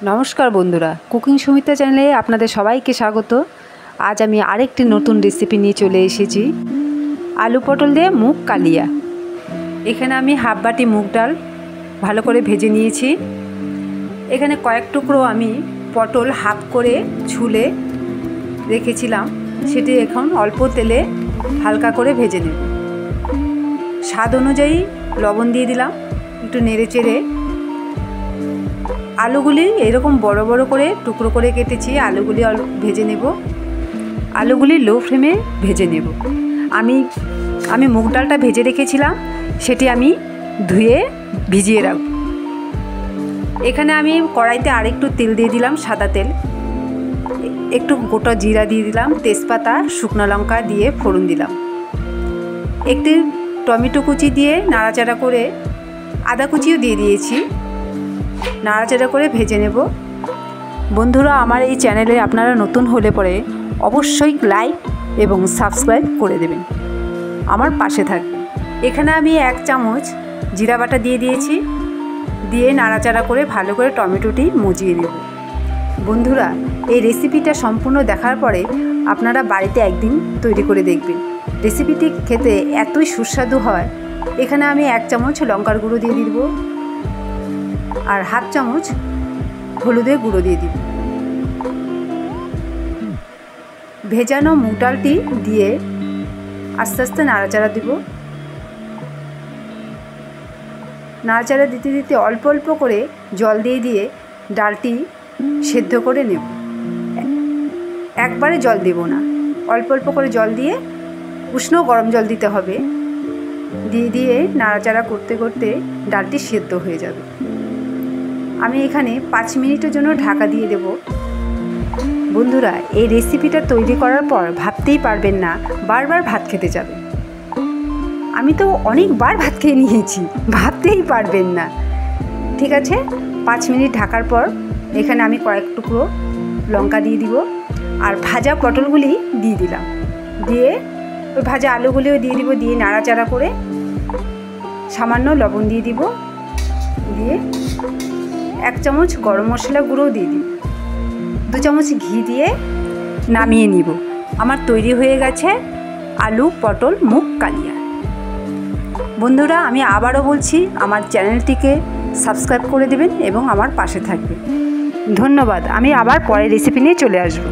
नमस्कार बंधुरा कुकिंग सुमित्रा चैनेले आपनादेर सबाइके स्वागत। आज आमी आरेकटी नतून रेसिपि निये चले एसेछि आलू पटल दिये मुग कालिया। एखाने आमी हाफ बाटी मुग डाल भालो करे भेजे नियेछि। एखाने कयेक टुकरो आमी पटल हाफ करे छुले रेखेछिलाम, सेटी एखन अल्प तेले हालका करे भेजे नेब। स्वाद अनुयायी लवण दिये दिलाम, एकटु नेड़े चेड़े आलूगुली एरकम बड़ बड़ करे टुकरो करे केटेछि। आलूगुली भेजे नेब, आलूगुली लो फ्लेमे भेजे नेब। आमी मुग डालटा भेजे रेखेछिलाम, सेटी आमी धुए भिजिए राखब। एखाने आमी कड़ाइते आरेकटु तेल दिए दिलाम, सादा तेल, एकटु गोटा जिरा दिए दिलाम, तेजपाता शुकनो लंका दिए फोड़न दिलाम, एकटु टमेटो कुचि दिए नाड़ाचाड़ा करे आदा कुचिओ दिए दिएछि, नाड़ाचाड़ा करे भेजे नेब। बंधुरा आमार এই চ্যানেলে আপনারা নতুন হলে পরে অবশ্যই লাইক এবং সাবস্ক্রাইব করে দেবেন, আমার পাশে থাকবেন। এখানে আমি 1 চামচ জিরা বাটা দিয়ে দিয়েছি, দিয়ে নাড়াচাড়া করে ভালো করে টমেটোটি মজিয়ে নেব। বন্ধুরা এই রেসিপিটা সম্পূর্ণ দেখার পরে আপনারা বাড়িতে একদিন তৈরি করে দেখবেন, রেসিপিটি খেতে এতই সুস্বাদু হয়। এখানে আমি 1 চামচ লঙ্কার গুঁড়ো দিয়ে দিব আর হাফ চামচ হলুদের গুঁড়ো দিয়ে দিব। ভেজানো মুগ ডালটি দিয়ে আস্তে আস্তে নাড়াচাড়া দিব। নাড়াচাড়া দিতে দিতে অল্প অল্প করে জল দিয়ে দিয়ে ডালটি সেদ্ধ করে নেব। একবারে জল দেব না, অল্প অল্প করে জল দিয়ে উষ্ণ গরম জল দিতে হবে। দিয়ে দিয়ে নাড়াচাড়া করতে করতে ডালটি সেদ্ধ হয়ে যাবে। আমি এখানে 5 মিনিটের জন্য ঢাকা দিয়ে দেব। বন্ধুরা এই রেসিপিটা তৈরি করার পর ভাবতেই পারবেন না বারবার ভাত খেতে যাবে। আমি তো অনেকবার ভাত খেয়ে নিয়েছি, ভাবতেই পারবেন না। ঠিক আছে, 5 মিনিট ঢাকার পর এখানে আমি কয়েক টুকরো লঙ্কা দিয়ে দিব আর ভাজা পটলগুলি দিয়ে দিলাম, দিয়ে ওই ভাজা আলুগুলিও দিয়ে দিব, দিয়ে নাড়াচাড়া করে সামান্য লবণ দিয়ে দিব, দিয়ে 1 চামচ গরম মশলা গুঁড়ো দিয়ে দিই, 2 চামচ ঘি দিয়ে নামিয়ে নিব। আমার তৈরি হয়ে গেছে আলু পটল মুগ কালিয়া। বন্ধুরা আমি আবারও বলছি আমার চ্যানেলটিকে সাবস্ক্রাইব করে দেবেন এবং আমার পাশে থাকবেন। ধন্যবাদ। আমি আবার পরের রেসিপি নিয়ে চলে আসব।